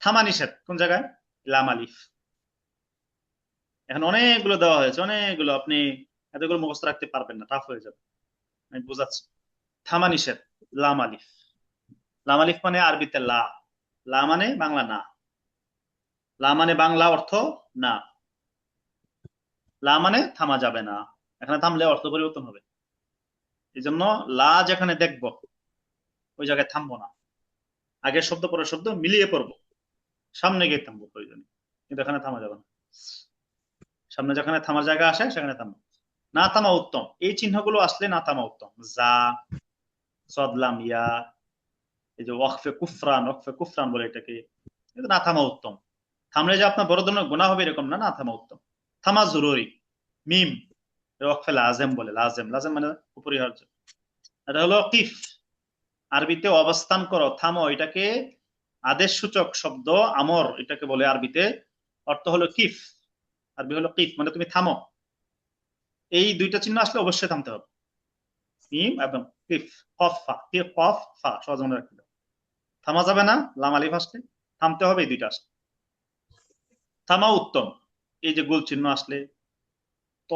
S1: থামা নিষেধ কোন জায়গায়? লাম আলিফ। এখন অনেকগুলো দেওয়া হয়েছে, অনেকগুলো, আপনি এতগুলো মুখস্থ রাখতে পারবেন না, টাফ হয়ে যাবে, আমি বুঝাচ্ছি। থামা নিষেধ লাম আলিফ। লাম আলিফ মানে আরবিতে লা, লা মানে বাংলা না, লা মানে বাংলা অর্থ না, লা মানে থামা যাবে না, এখানে থামলে অর্থ পরিবর্তন হবে। এই জন্য লা যেখানে দেখবো ওই জায়গায় থামবো না, আগে শব্দ পরের শব্দ মিলিয়ে পড়বো, সামনে গিয়ে থামবো প্রয়োজনে, কিন্তু এখানে থামা যাবে না। সামনে যেখানে থামার জায়গা আসে সেখানে থামবো, না থামা উত্তম। এই চিহ্নগুলো আসলে না থামা উত্তম। যা, সদলাম, ইয়া, এই যে ওয়াকফে কুফরান, ওয়াকফে কুফরান বলে এটাকে, কিন্তু না থামা উত্তম। থামলে যে আপনার বড় ধরনের গুনাহ হবে এরকম না, না থামা উত্তম। থামা জরুরি। মিম ওয়াকফে লাজেম বলে, লাজেম লাজেম মানে অপরিহার্য। এটা হলো কিফ, আরবিতে অবস্থান করো, থামো, এটাকে আদেশ সূচক শব্দ, আমর এটাকে বলে আরবিতে, অর্থ হলো কিফ, আরবি হলো কিফ মানে তুমি থামো। এই দুইটা চিহ্ন আসলে অবশ্যই থামতে হবে, মিম এবং কিফ, কফ ফা, কফ ফা সহজ মনে রাখতে হবে। থামা যাবে না, লাম আলিফ আসলে থামতে হবে, এই দুইটা আসলে থামা উত্তম। এই যে গোল চিহ্ন আসলে ত,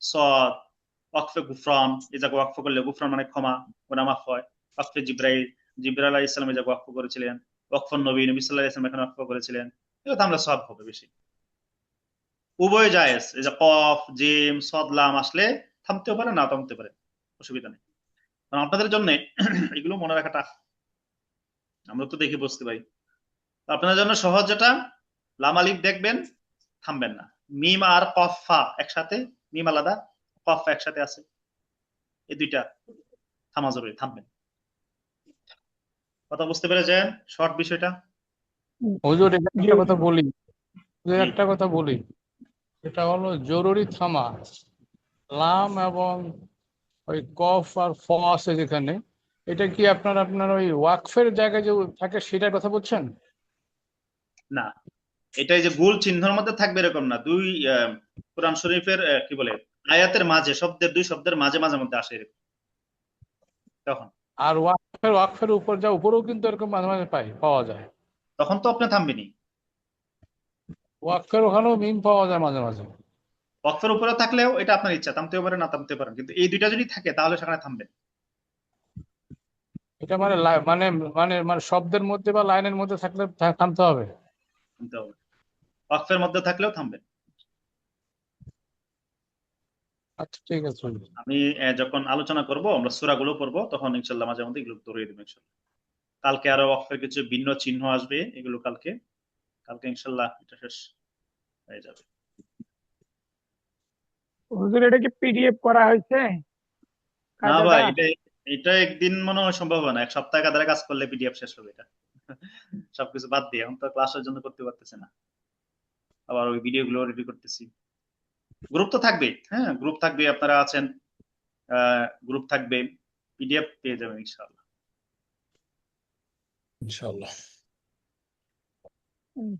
S1: সদ, ওয়াকফে গুফরান, এই জায়গায় ওয়াকফ করলে গুফরান মানে ক্ষমা, গুনাহ মাফ হয়। ওয়াকফে জিব্রাইল, জিব্রাইল আলাইহিস সালাম এই জায়গায় ওয়াকফ করেছিলেন। ওয়াকফুন নবী, নবী সাল্লাল্লাহু আলাইহি ওয়াসাল্লাম এখানে ওয়াকফ করেছিলেন। এগুলো থামলে সওয়াব হবে বেশি। উভয় জায়েজ, এই যে কফ জিম সদ লাম আসলে থামতেও পারে না থামতে পারে, অসুবিধা নেই। কারণ আপনাদের জন্য এগুলো মনে রাখাটা, আমরা তো দেখে বুঝতে পারি। তো আপনাদের জন্য সহজ যেটা, লাম আলিফ দেখবেন, থামবেন না। মিম আর কফ ফা একসাথে, মিম আলাদা কফ ফা একসাথে আছে, এই দুইটা থামা জরুরি, থামবেন। কথা বুঝতে পেরেছেন শর্ট বিষয়টা?
S6: হুজুর এখানে
S5: জি
S6: একটা কথা
S5: হুজুর।
S6: বলি, হুজুর
S1: জি
S6: একটা কথা বলি, এটা হলো জরুরি থামা। লাম এবং ওই কফ আর ফ আছে যেখানে, এটা কি আপনার আপনার ওই ওয়াকফের জায়গায় যে থাকে সেটার কথা বলছেন?
S1: না, এটাই যে গোল চিহ্নের মধ্যে থাকবে এরকম না, দুই কোরআন শরীফের কি বলে আয়াতের মাঝে, শব্দের দুই শব্দের মাঝে মাঝে মধ্যে আসে এরকম, তখন
S6: আর ওয়াকফের উপর যা উপরেও কিন্তু এরকম মাঝে মাঝে পাওয়া যায়।
S1: তখন তো আপনি থামবেনি।
S6: ওয়াকফের ওখানেও মিম পাওয়া যায় মাঝে মাঝে।
S1: ওয়াকফের উপরে থাকলেও এটা আপনার ইচ্ছা, থামতেও পারে না থামতে পারেন, কিন্তু এই দুইটা যদি থাকে তাহলে সেখানে থামবেন।
S6: এটা মানে মানে মানে মানে শব্দের মধ্যে বা লাইনের মধ্যে থাকলে থামতে হবে।
S1: থামতে হবে, ওয়াকফের মধ্যে থাকলেও থামবেন।
S6: আচ্ছা ঠিক আছে হুজুর।
S1: আমি যখন আলোচনা করব, আমরা সূরাগুলো পড়বো, তখন ইনশাআল্লাহ মাঝে মধ্যে এগুলো ধরিয়ে দেবো ইনশাআল্লাহ। কালকে আরো ওয়াকফের কিছু ভিন্ন চিহ্ন আসবে, এগুলো কালকে কালকে ইনশাআল্লাহ এটা শেষ হয়ে যাবে।
S5: হুজুর এটা কি পিডিএফ করা হয়েছে
S1: না
S5: কায়দাটা?
S1: ভাই, এটা এটা একদিন মনে হয় সম্ভব হবে না, এক সপ্তাহ কাদারে কাজ করলে পিডিএফ শেষ হবে এটা। সবকিছু বাদ দিয়ে এখন তো ক্লাসের জন্য করতে পারতেছে না, আবার ওই ভিডিও গুলো রেডি করতেছি। গ্রুপ তো থাকবে, হ্যাঁ গ্রুপ থাকবে, আপনারা আছেন, গ্রুপ থাকবে, পিডিএফ পেয়ে যাবেন ইনশাআল্লাহ।
S3: ইনশাআল্লাহ।
S5: হুম।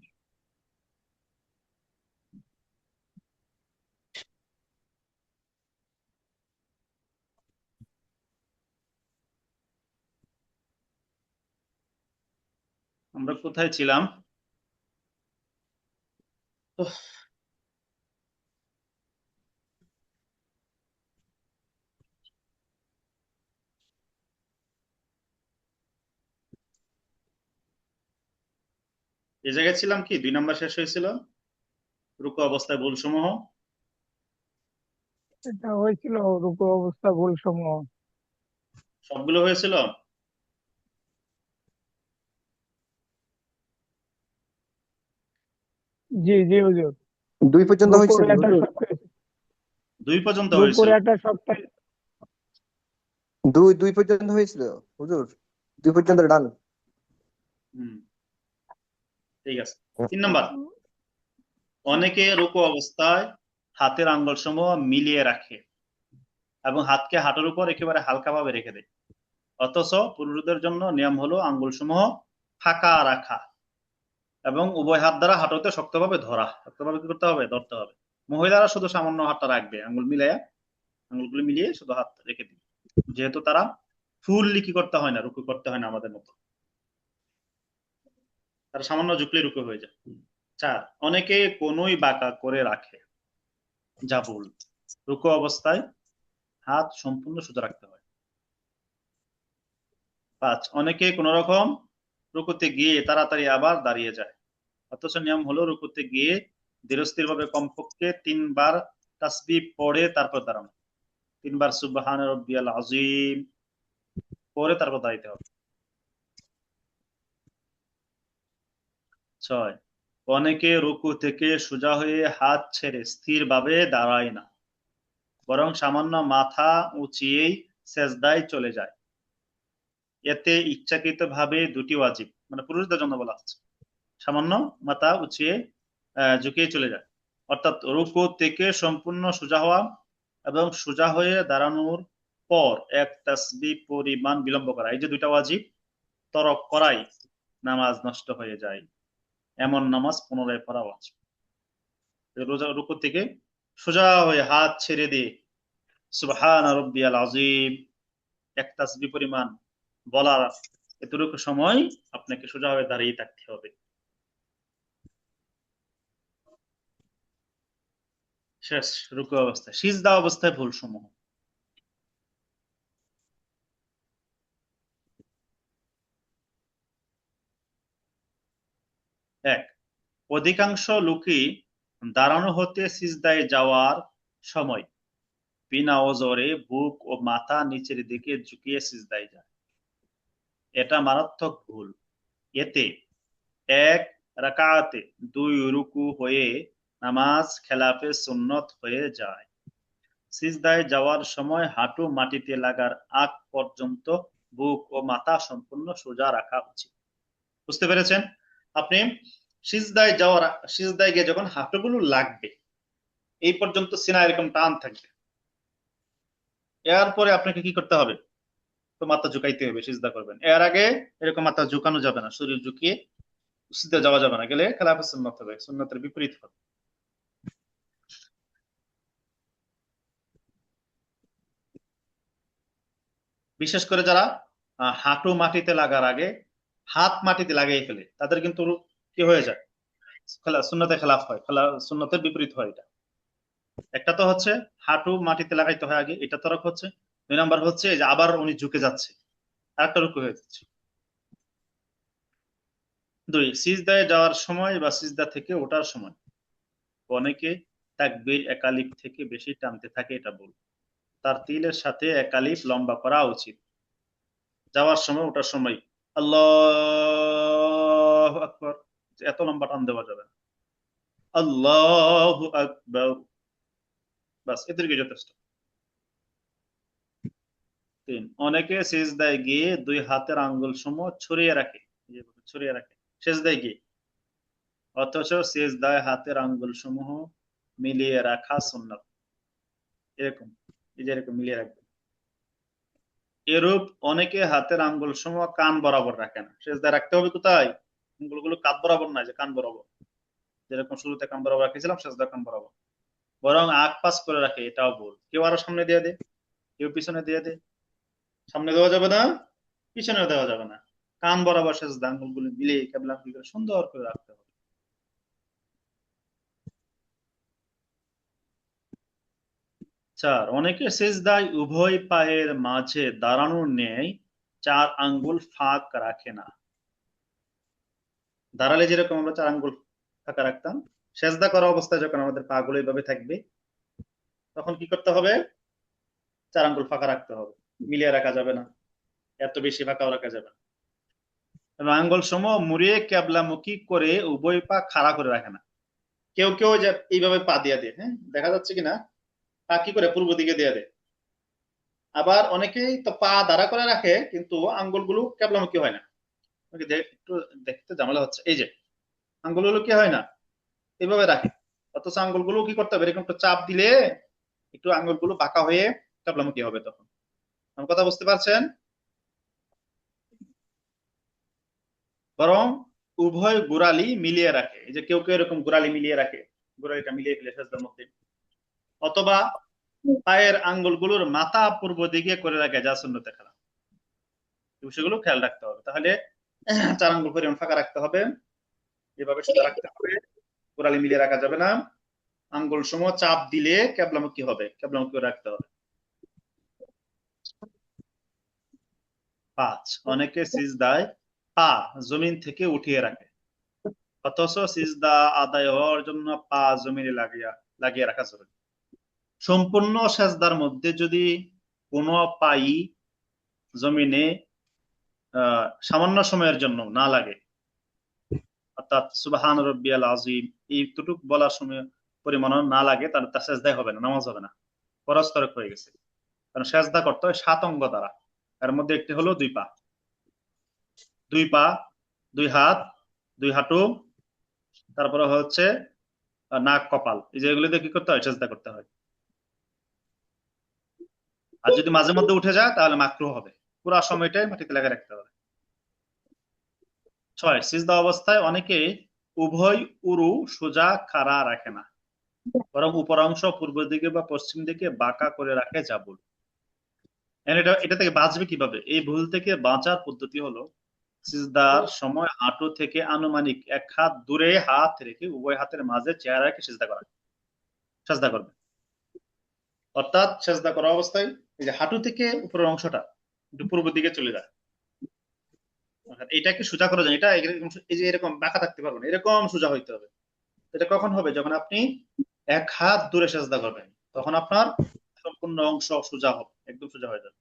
S1: আমরা কোথায় ছিলাম? তো এই জায়গায় ছিলাম কি, 2 নাম্বার শেষ হয়েছিল, রুকু অবস্থায় ভুল সমূহ।
S5: এটা হয়েছিল রুকু অবস্থা ভুল সমূহ।
S1: সবগুলো হয়েছিল।
S5: জি জি হুজুর।
S2: দুই পর্যন্ত হয়েছে
S5: রুকুর
S2: নি
S5: একটা
S2: হুজুর?
S5: শর্ত,
S1: 2 পর্যন্ত
S5: রুকুর
S1: হয়েছিল।
S5: একটা শর্ত।
S2: দুই পর্যন্ত হয়েছিল হুজুর, 2 পর্যন্ত ডান।
S1: হুম, ঠিক আছে। 3 নাম্বার, অনেকে রুকু অবস্থায় হাতের আঙ্গুল সমূহ মিলিয়ে রাখে এবং হাতকে হাঁটুর উপর একেবারে হালকাভাবে রেখে দেয়, অথচ পুরুষদের জন্য নিয়ম হলো আঙ্গুল সমূহ ফাঁকা রাখা এবং উভয় হাত দ্বারা হাঁটুতে শক্তভাবে ধরা। শক্তভাবে কি করতে হবে? ধরতে হবে। মহিলারা শুধু সামান্য হাতটা রাখবে, আঙ্গুল মিলাইয়া, আঙ্গুলগুলো মিলিয়ে শুধু হাত রেখে দিবে, যেহেতু তারা ফুললি কি করতে হয় না, রুকু করতে হয় না আমাদের মতো, তারা সামান্য ঝুঁকলে রুকু হয়ে যায়। 4, অনেকে কোনোই বাঁকা করে রাখে, যা ভুল। রুকু অবস্থায় হাত সম্পূর্ণ সোজা রাখতে হয়। 5, অনেকে কোন রকম রুকুতে গিয়ে তাড়াতাড়ি আবার দাঁড়িয়ে যায়, অথচ নিয়ম হলো রুকুতে গিয়ে ধীরস্থির ভাবে কমপক্ষে 3 বার তাসবিহ পড়ে তারপর দাঁড়ানো, 3 বার সুবহান রাব্বিয়াল আযীম পড়ে তারপর দাঁড়াইতে হবে। 6, অনেকে রুকু থেকে সোজা হয়ে হাত ছেড়ে স্থিরভাবে দাঁড়ায় না, বরং সামান্য মাথা উঁচিয়েই সেজদায় চলে যায়। এতে ইচ্ছাকৃতভাবে 2টি ওয়াজিব, মানে পুরুষদের জন্য বলা হচ্ছে, সামান্য মাথা উঁচিয়ে ঝুঁকিয়ে চলে যায়। অর্থাৎ রুকু থেকে সম্পূর্ণ সোজা হওয়া এবং সোজা হয়ে দাঁড়ানোর পর এক তাসবিহ পরিমাণ বিলম্ব করা, এই যে দুইটা ওয়াজিব তরক করাই নামাজ নষ্ট হয়ে যায়। এমন নামাজ পুনরায় পড়া ওয়াজিব। রুকু থেকে সোজা হয়ে হাত ছেড়ে দিয়ে সুবহান রাব্বিয়াল আযীম এক তাসবিহ পরিমাণ বলার এতটুকু সময় আপনাকে সোজা হয়ে দাঁড়িয়ে থাকতে হবে। শেষ রুকু অবস্থায়। সিজদা অবস্থায় ভুল সমূহ: এক, অধিকাংশ লোকই দাঁড়ানো হতে সিজদায় যাওয়ার সময় বিনা ওজরে বুক ও মাথা নিচের দিকে ঝুঁকিয়ে সিজদায় যায়। এটা মারাত্মক ভুল। এতে এক রাকাতে দুই রুকু হয়ে নামাজ খেলাফে সুন্নত হয়ে যায়। সিজদায় যাওয়ার সময় হাঁটু মাটিতে লাগার আগ পর্যন্ত বুক ও মাথা সম্পূর্ণ সোজা রাখা উচিত। বুঝতে পেরেছেন? আপনি সিজদায় গিয়ে যখন হাঁটুগুলো লাগবে এই পর্যন্ত সিনা এরকম টান থাকবে, এরপরে আপনাকে কি করতে হবে? তো মাথা ঝুঁকাইতে হবে, সিজদা করবেন। এর আগে এরকম মাথা ঝুঁকানো যাবে না, শরীর ঝুঁকিয়ে সিজদা যাওয়া যাবে না, গেলে খেলাফে সুন্নত হবে, সুন্নতের বিপরীত হবে। বিশেষ করে যারা হাঁটু মাটিতে লাগার আগে হাত মাটিতে লাগিয়ে ফেলে তাদের কিন্তু কি হয়ে যায়? সুন্নতের খেলাফ হয়, সুন্নতের বিপরীত হয়। এটা একটা তো হচ্ছে হাঁটু মাটিতে লাগাইতে হয় আগে, এটা তরক হচ্ছে। দুই নাম্বার হচ্ছে যে আবার উনি ঝুঁকে যাচ্ছে, আরেকটা রুকু হয়ে যাচ্ছে। দুই, সিজদায় যাওয়ার সময় বা সিজদা থেকে ওঠার সময় অনেকে তাকবীর একালিফ থেকে বেশি টানতে থাকে, এটা ভুল। তার তিলের সাথে একালিফ লম্বা করা উচিত। যাওয়ার সময় ওঠার সময় আল্লাহু আকবার এত লম্বা টান দেওয়া যাবে না। আল্লাহু আকবার, বাস এদেরকে যথেষ্ট। তিন, অনেকে সিজদায় গিয়ে দুই হাতের আঙ্গুল সমূহ ছড়িয়ে রাখে সিজদায় গিয়ে, অথচ সিজদায় হাতের আঙ্গুল সমূহ মিলিয়ে রাখা সুন্নাত। এরকম মিলিয়ে রাখবে। এরূপ অনেকে হাতের আঙ্গুল সমূহ কান বরাবর রাখে না। সিজদায় রাখতে হবে কোথায়? আঙ্গুলগুলো কাঁধ বরাবর না, যে কান বরাবর, যেরকম শুরুতে কান বরাবর রাখেছিলাম সিজদা কান বরাবর, বরং আগ পাশ করে রাখে, এটাও ভুল। কেউ আরো সামনে দিয়ে দে, কেউ পিছনে দিয়ে দে। সামনে দেওয়া যাবে না, পিছনে দেওয়া যাবে না, কান বরাবর সিজদা আঙ্গুলগুলো মিলিয়ে কেবলা সুন্দর করে রাখতে হবে। চার, অনেকে সিজদায় উভয় পায়ের মাঝে দাঁড়ানোর ন্যায় চার আঙ্গুল ফাঁক রাখে না। দাঁড়ালে যেরকম আমরা চার আঙ্গুল ফাঁকা রাখতাম, সিজদা করা অবস্থায় যখন আমাদের পা গুলো এইভাবে থাকবে তখন কি করতে হবে? চার আঙ্গুল ফাঁকা রাখতে হবে, মিলিয়ে রাখা যাবে না, এত বেশি ফাঁকাও রাখা যাবে না। এবং আঙ্গুল সমূহ মুড়িয়ে কেবলামুখী করে উভয় পা খাড়া করে রাখে না। কেউ কেউ যে এইভাবে পা দিয়ে দেয়, হ্যাঁ দেখা যাচ্ছে কিনা, পা কি করে পূর্ব দিকে দিয়ে দেয়। আবার অনেকেই তো পা দাঁড়া করে রাখে কিন্তু আঙ্গুলগুলো কেবলামুখী হয় না, একটু দেখতে ঝামেলা হচ্ছে। এই যে আঙ্গুলগুলো কি হয় না, এইভাবে রাখে, অথচ আঙ্গুলগুলো কি করতে হবে? এরকম একটু চাপ দিলে একটু আঙ্গুলগুলো বাঁকা হয়ে কেবলামুখী হবে। তখন আমার কথা বুঝতে পারছেন? বরং উভয় গোড়ালি মিলিয়ে রাখে। এই যে কেউ কেউ এরকম গোড়ালি মিলিয়ে রাখে, গোড়ালিটা মিলিয়ে ফেলে সেজদার মধ্যে, অথবা পায়ের আঙ্গুলগুলোর মাথা পূর্ব দিকে করে রাখে, যা সুন্নতে খেলা। সেগুলো খেয়াল রাখতে হবে। তাহলে চার আঙ্গুল পরিমাণ ফাঁকা রাখতে হবে, এভাবে সোজা রাখতে হবে, গোড়ালি মিলিয়ে রাখা যাবে না, আঙ্গুল সমূহ চাপ দিলে কেবলামুখী হবে, কেবলামুখী রাখতে হবে। 5, অনেকে সিজদায় পা জমিন থেকে উঠিয়ে রাখে, অথচ সিজদা আদায় হওয়ার জন্য পা জমিনে লাগিয়ে রাখা জরুরি। সম্পূর্ণ সিজদার মধ্যে যদি কোনো পাই জমিনে সামান্য সময়ের জন্য না লাগে, অর্থাৎ সুবহান রাব্বিয়াল আযীম এইটুক বলার সময় পরিমাণ না লাগে, তাহলে তা সিজদায় হবে না, নামাজ হবে না, ফরজ তরক হয়ে গেছে। কারণ সিজদা করতে হয় 7 অঙ্গ দ্বারা, এর মধ্যে একটি হলো দুই পা, দুই হাত, দুই হাঁটু, তারপরে হচ্ছে নাক, কপাল, এই যে এগুলো দিয়ে কি করতে হয়? সেজদা করতে হয়। আর যদি মাঝে মধ্যে উঠে যায় তাহলে মাকরুহ হবে। পুরো সময়টাই মাটিতে লাগা রাখতে হবে। 6, সিজদা অবস্থায় অনেকে উভয় উরু সোজা খাড়া রাখে না, বরং উপর অংশ পূর্ব দিকে বা পশ্চিম দিকে বাঁকা করে রাখে, যা ভুল। এটা থেকে বাঁচবে কিভাবে? এই ভুল থেকে বাঁচার পদ্ধতি হলো সিজদার সময় হাঁটু থেকে আনুমানিক 1 হাত দূরে হাত রেখে উভয় হাতের মাঝে চেহারা রেখে সেজদা করবে। অর্থাৎ সেজদা করা অবস্থায় এই যে হাঁটু থেকে উপরের অংশটা একটু পূর্ব দিকে চলে যায়। অর্থাৎ এটাকে সোজা করা যায়, এটা এরকম, এই যে এরকম বাঁকা থাকতে পারবে না, এরকম সোজা হইতে হবে। এটা কখন হবে? যখন আপনি 1 হাত দূরে সেজদা করবেন, তখন আপনার সম্পূর্ণ অংশ সোজা হবে, একদম সোজা হয়ে যাবে।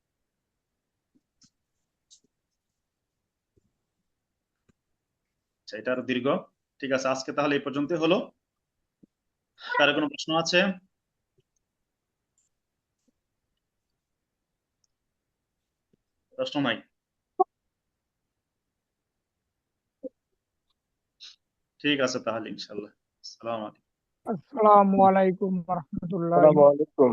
S1: আচ্ছা, এটা আরো দীর্ঘ। ঠিক আছে, আজকে তাহলে এই পর্যন্তই হলো। কারো কোনো প্রশ্ন আছে? প্রশ্ন নাই? ঠিক আছে তাহলে, ইনশাল্লাহ। আসসালামু আলাইকুম।
S5: আসসালামু আলাইকুম রহমতুল্লাহ।
S2: আসসালামু আলাইকুম।